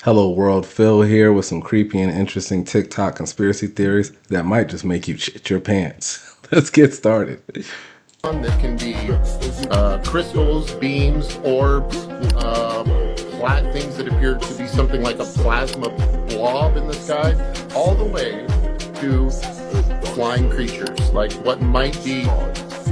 Hello world, Phil here with some creepy and interesting TikTok conspiracy theories that might just make you shit your pants. Let's get started. That can be crystals, beams, orbs, flat things that appear to be something like a plasma blob in the sky, all the way to flying creatures, like what might be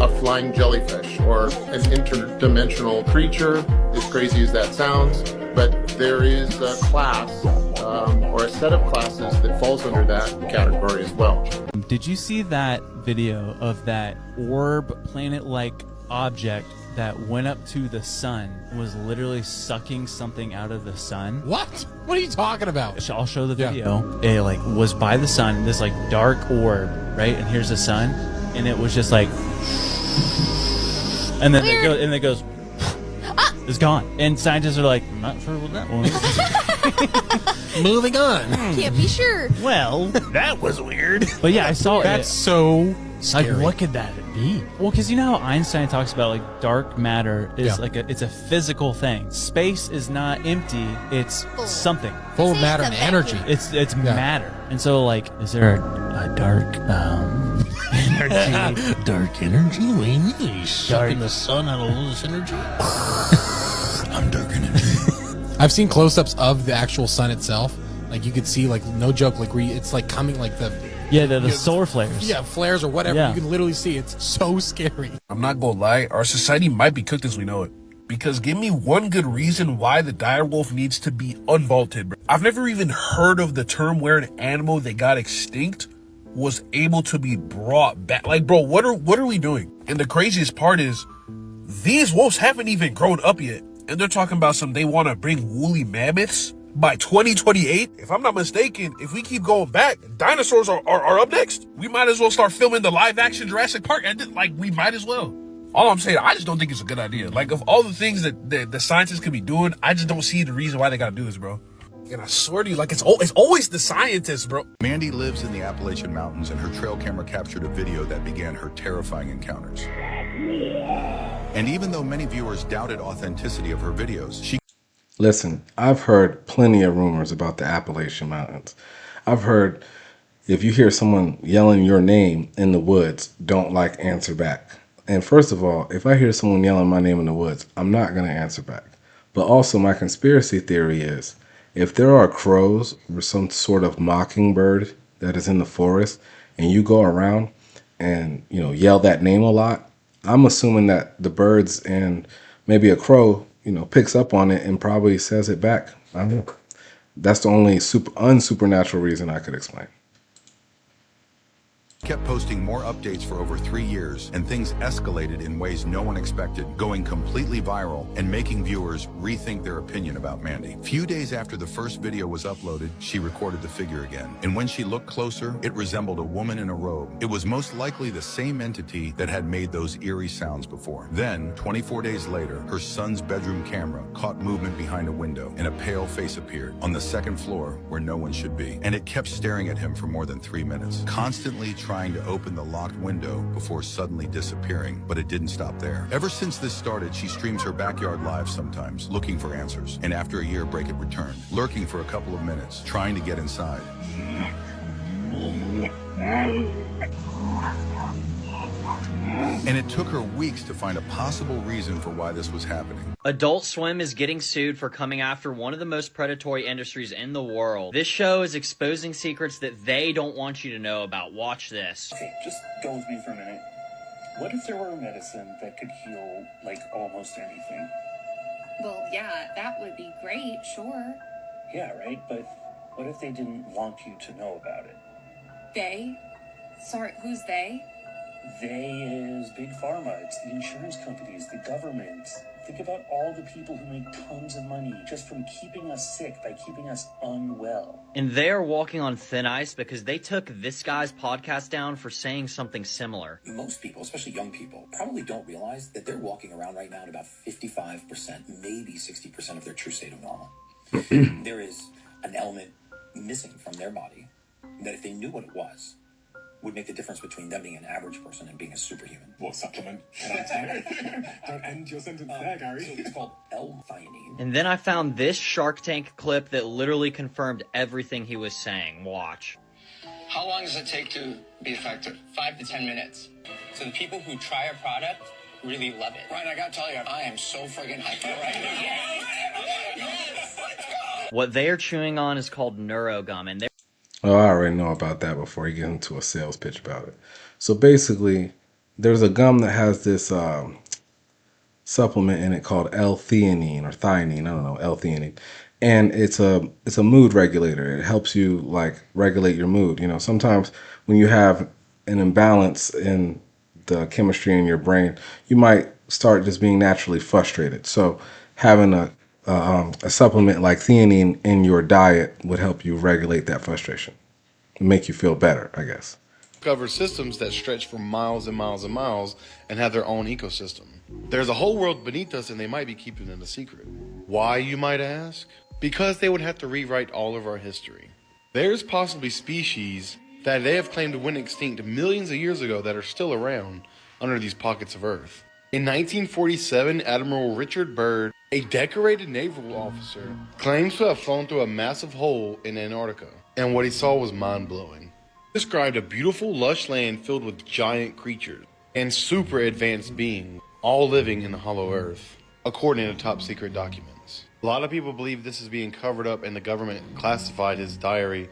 a flying jellyfish or an interdimensional creature, as crazy as that sounds. But there is a class or a set of classes that falls under that category as well. Did you see that video of that orb planet-like object that went up to the sun, was literally sucking something out of the sun? What? What are you talking about? I'll show the video. It was by the sun, this dark orb, right? And here's the sun, and it was just and then it goes, it's gone. And scientists are like, I'm not sure what that was. Moving on. Can't be sure. Well, that was weird. But yeah, I saw it. That's so scary. What could that be? Well, because you know how Einstein talks about dark matter is it's a physical thing. Space is not empty; it's something Full of matter and energy. It's matter. And so, is there a dark energy? Dark energy? What do you mean? You sucking the sun out of all this energy? I'm dark energy. I've seen close-ups of the actual sun itself. You could see, no joke, where it's coming the solar flares. Yeah, flares or whatever. Yeah. You can literally see. It's so scary. I'm not gonna lie, our society might be cooked as we know it. Because give me one good reason why the direwolf needs to be unvaulted, bro. I've never even heard of the term where an animal that got extinct was able to be brought back. Bro, what are we doing? And the craziest part is, these wolves haven't even grown up yet. And they're talking about they want to bring woolly mammoths by 2028. If I'm not mistaken, if we keep going back, dinosaurs are up next. We might as well start filming the live action Jurassic Park. We might as well. All I'm saying, I just don't think it's a good idea. Of all the things that the scientists could be doing, I just don't see the reason why they gotta do this, bro. And I swear to you, it's always the scientists, bro. Mandy lives in the Appalachian Mountains, and her trail camera captured a video that began her terrifying encounters. And even though many viewers doubted authenticity of her videos, she... Listen, I've heard plenty of rumors about the Appalachian Mountains. I've heard if you hear someone yelling your name in the woods, don't answer back. And first of all, if I hear someone yelling my name in the woods, I'm not going to answer back. But also my conspiracy theory is, if there are crows or some sort of mockingbird that is in the forest and you go around and, yell that name a lot, I'm assuming that the birds and maybe a crow, picks up on it and probably says it back. I don't know. That's the only unsupernatural reason I could explain. kept posting more updates for over 3 years, and things escalated in ways no one expected, going completely viral and making viewers rethink their opinion about Mandy. Few days after the first video was uploaded, she recorded the figure again. And when she looked closer, it resembled a woman in a robe. It was most likely the same entity that had made those eerie sounds before. Then, 24 days later, her son's bedroom camera caught movement behind a window, and a pale face appeared on the second floor where no one should be. And it kept staring at him for more than 3 minutes, constantly trying to open the locked window before suddenly disappearing, but it didn't stop there. Ever since this started, she streams her backyard live sometimes, looking for answers. And after a year break, it returned, lurking for a couple of minutes, trying to get inside. And it took her weeks to find a possible reason for why this was happening. Adult Swim is getting sued for coming after one of the most predatory industries in the world. This show is exposing secrets that they don't want you to know about. Watch this. Okay, just go with me for a minute. What if there were a medicine that could heal, like, almost anything? Well, yeah, that would be great, sure. Yeah, right? But what if they didn't want you to know about it? They? Sorry, who's they? They is Big Pharma. It's the insurance companies, the government. Think about all the people who make tons of money just from keeping us sick, by keeping us unwell. And they're walking on thin ice because they took this guy's podcast down for saying something similar. Most people, especially young people, probably don't realize that they're walking around right now at about 55%, maybe 60% of their true state of normal. There is an element missing from their body that if they knew what it was, would make the difference between them being an average person and being a superhuman. What supplement can I take? Don't end your sentence there, Gary. So it's called L-theanine. And then I found this Shark Tank clip that literally confirmed everything he was saying. Watch. How long does it take to be effective? 5 to 10 minutes. So the people who try a product really love it. Ryan, I gotta tell you, I am so friggin' hyped right now. What they are chewing on is called Neurogum, and they're Oh, I already know about that before you get into a sales pitch about it. So basically, there's a gum that has this supplement in it called L-theanine or thianine. I don't know, L-theanine, and it's a mood regulator. It helps you like regulate your mood. You know, sometimes when you have an imbalance in the chemistry in your brain, you might start just being naturally frustrated. So having a supplement like theanine in your diet would help you regulate that frustration, make you feel better, I guess. Cover systems that stretch for miles and miles and miles and have their own ecosystem. There's a whole world beneath us and they might be keeping it a secret. Why, you might ask? Because they would have to rewrite all of our history. There's possibly species that they have claimed went extinct millions of years ago that are still around under these pockets of Earth. In 1947, Admiral Richard Byrd, a decorated naval officer, claims to have flown through a massive hole in Antarctica, and what he saw was mind-blowing. He described a beautiful, lush land filled with giant creatures and super advanced beings, all living in the hollow earth, according to top-secret documents. A lot of people believe this is being covered up and the government classified his diary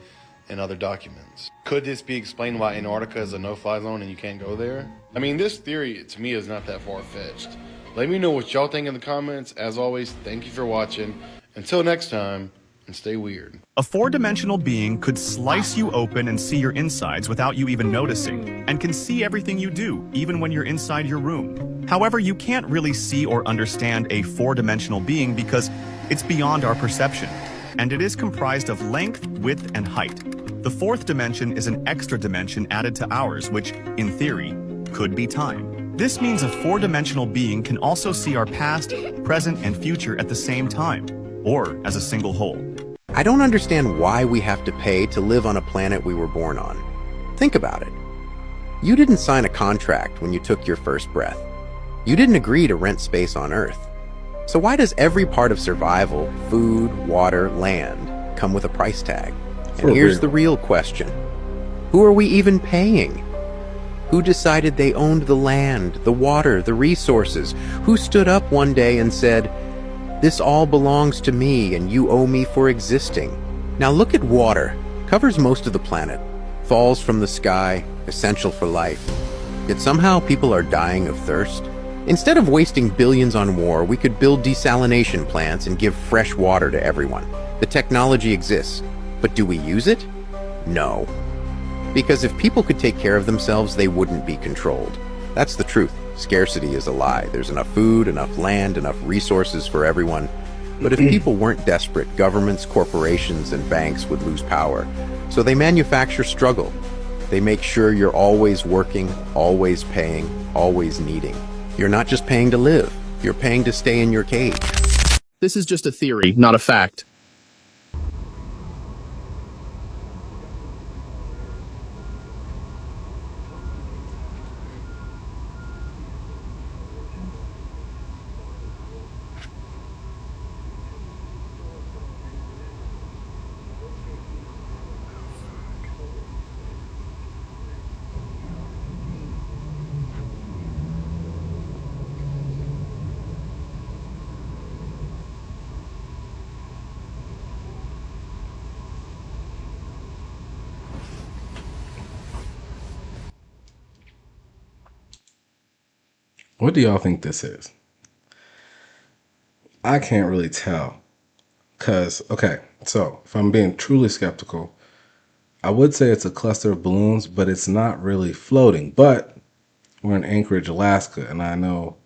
and other documents. Could this be explained why Antarctica is a no-fly zone and you can't go there? I mean, this theory, to me, is not that far-fetched. Let me know what y'all think in the comments. As always, thank you for watching. Until next time, and stay weird. A four-dimensional being could slice you open and see your insides without you even noticing, and can see everything you do, even when you're inside your room. However, you can't really see or understand a four-dimensional being because it's beyond our perception, and it is comprised of length, width, and height. The fourth dimension is an extra dimension added to ours, which, in theory, could be time. This means a four-dimensional being can also see our past, present, and future at the same time, or as a single whole. I don't understand why we have to pay to live on a planet we were born on. Think about it. You didn't sign a contract when you took your first breath. You didn't agree to rent space on Earth. So why does every part of survival, food, water, land, come with a price tag? And here's the real question. Who are we even paying? Who decided they owned the land, the water, the resources? Who stood up one day and said, "This all belongs to me and you owe me for existing"? Now look at water. Covers most of the planet. Falls from the sky, essential for life. Yet somehow people are dying of thirst. Instead of wasting billions on war, we could build desalination plants and give fresh water to everyone. The technology exists, but do we use it? No. Because if people could take care of themselves, they wouldn't be controlled. That's the truth. Scarcity is a lie. There's enough food, enough land, enough resources for everyone. But if people weren't desperate, governments, corporations, and banks would lose power. So they manufacture struggle. They make sure you're always working, always paying, always needing. You're not just paying to live. You're paying to stay in your cage. This is just a theory, not a fact. What do y'all think this is? I can't really tell. Because, okay, so if I'm being truly skeptical, I would say it's a cluster of balloons, but it's not really floating. But we're in Anchorage, Alaska, and I know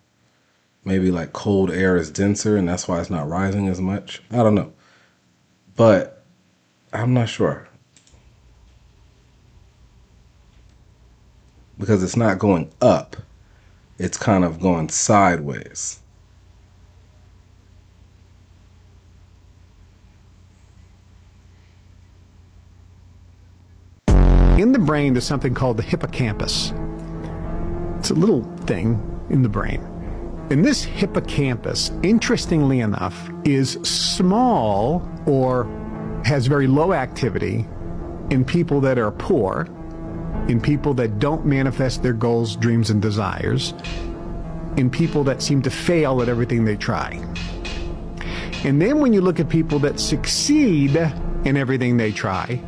maybe like cold air is denser and that's why it's not rising as much. I don't know. But I'm not sure. Because it's not going up. It's kind of going sideways. In the brain, there's something called the hippocampus. It's a little thing in the brain. And this hippocampus, interestingly enough, is small or has very low activity in people that are poor, in people that don't manifest their goals, dreams, and desires, in people that seem to fail at everything they try. And then when you look at people that succeed in everything they try,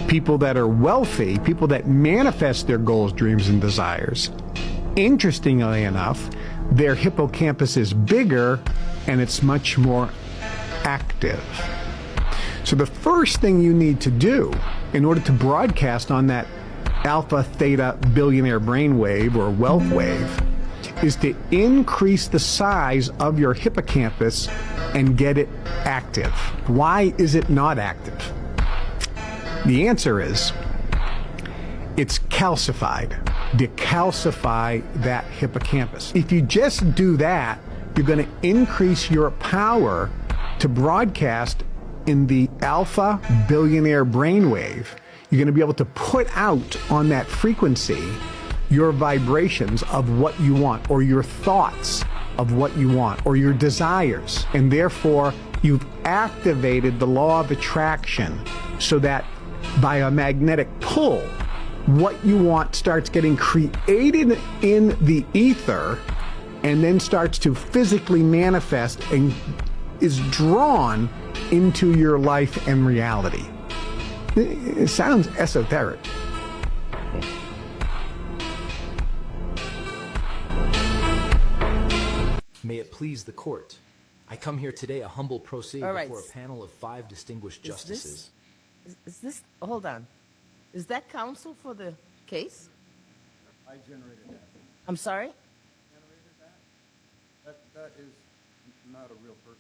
people that are wealthy, people that manifest their goals, dreams, and desires, interestingly enough, their hippocampus is bigger and it's much more active. So the first thing you need to do in order to broadcast on that alpha theta billionaire brainwave or wealth wave is to increase the size of your hippocampus and get it active. Why is it not active? The answer is it's calcified. Decalcify that hippocampus. If you just do that, you're going to increase your power to broadcast in the alpha billionaire brainwave. You're going to be able to put out on that frequency your vibrations of what you want, or your thoughts of what you want, or your desires. And therefore, you've activated the law of attraction so that by a magnetic pull, what you want starts getting created in the ether and then starts to physically manifest and is drawn into your life and reality. It sounds esoteric. May it please the court. I come here today a humble pro se All right. before a panel of 5 distinguished justices. Is this, hold on. Is that counsel for the case? I generated that. I'm sorry? That is not a real person.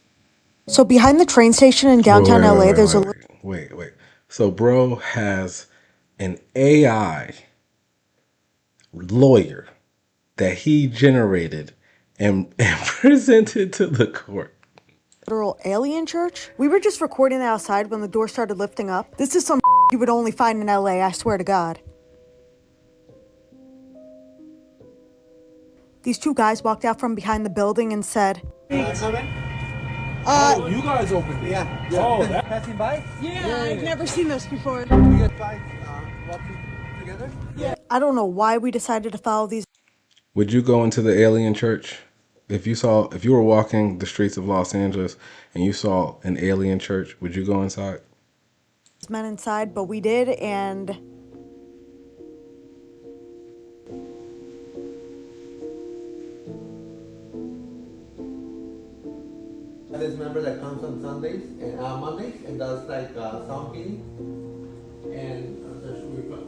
So behind the train station in downtown LA, there's a Wait. So bro has an AI lawyer that he generated and presented to the court. literal alien church. We were just recording outside when the door started lifting up. This is some you would only find in LA, I swear to God. These two guys walked out from behind the building and said, You guys opened it. Yeah. Oh, that passing by? Yeah, I've never seen this before. You guys five walking together? Yeah. I don't know why we decided to follow these Would you go into the alien church? If you were walking the streets of Los Angeles and you saw an alien church, would you go inside? men inside, but we did, and This member that comes on Sundays and Mondays and does like sound healing, and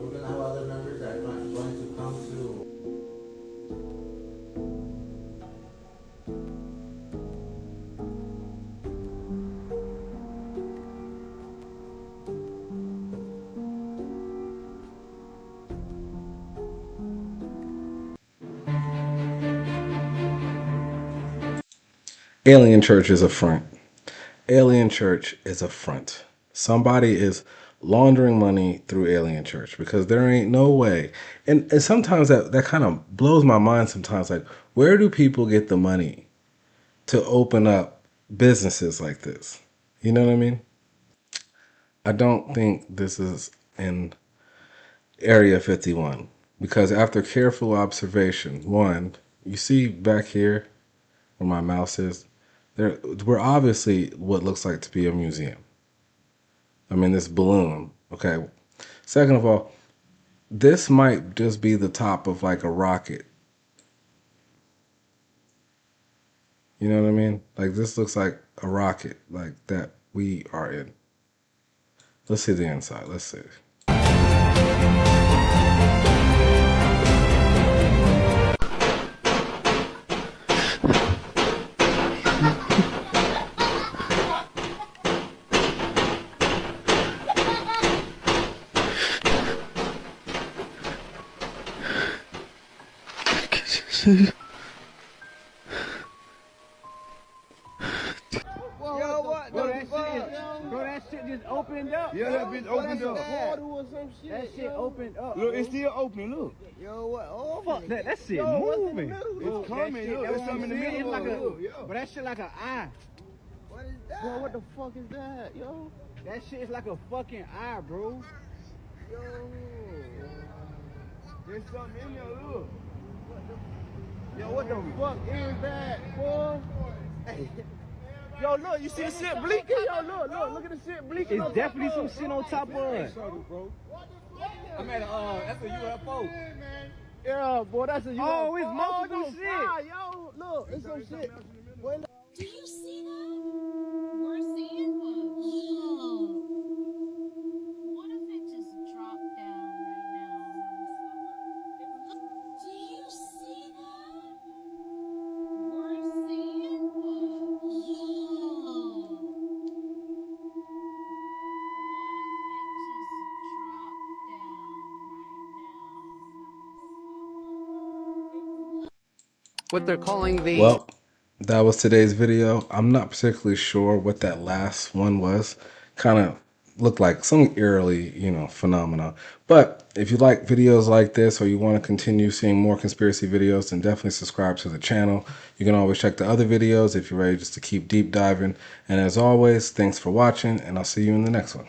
we're gonna have other members that are going to come to. Alien church is a front. Alien church is a front. Somebody is laundering money through alien church because there ain't no way. And sometimes that kind of blows my mind sometimes. Like, where do people get the money to open up businesses like this? You know what I mean? I don't think this is in Area 51 because after careful observation, one, you see back here where my mouse is, we're obviously what looks like to be a museum. I mean, this balloon, okay. Second of all, this might just be the top of like a rocket. You know what I mean? Like this looks like a rocket like that we are in. Let's see the inside. Let's see. Yo, what? Bro, that shit opened up. Yeah, that bitch opened up. Or some shit. That shit opened up. Look, it's still open. Look. Yo, what? Oh, Fuck that. That shit moving. It's coming. Look, there's something in the middle. It's like Look, but that shit like an eye. What is that? Bro, what the fuck is that, yo? That shit is like a fucking eye, bro. Yo. There's something in there. Look. Yo, what the fuck is that, boy? Yo, look, you see the shit blinking? Yo, look at the shit blinking. It's definitely some shit on top of it. I'm at that's a UFO. Yeah, boy, that's a UFO. Oh, it's multiple shit. Yo, look, it's some shit. Boy, look. Do you see that? We're seeing one. What if it just dropped down right now? Do you see that? We're seeing one. What they're calling the... Well, that was today's video. I'm not particularly sure what that last one was. Kind of looked like some eerily, phenomena. But if you like videos like this or you want to continue seeing more conspiracy videos, then definitely subscribe to the channel. You can always check the other videos if you're ready just to keep deep diving. And as always, thanks for watching, and I'll see you in the next one.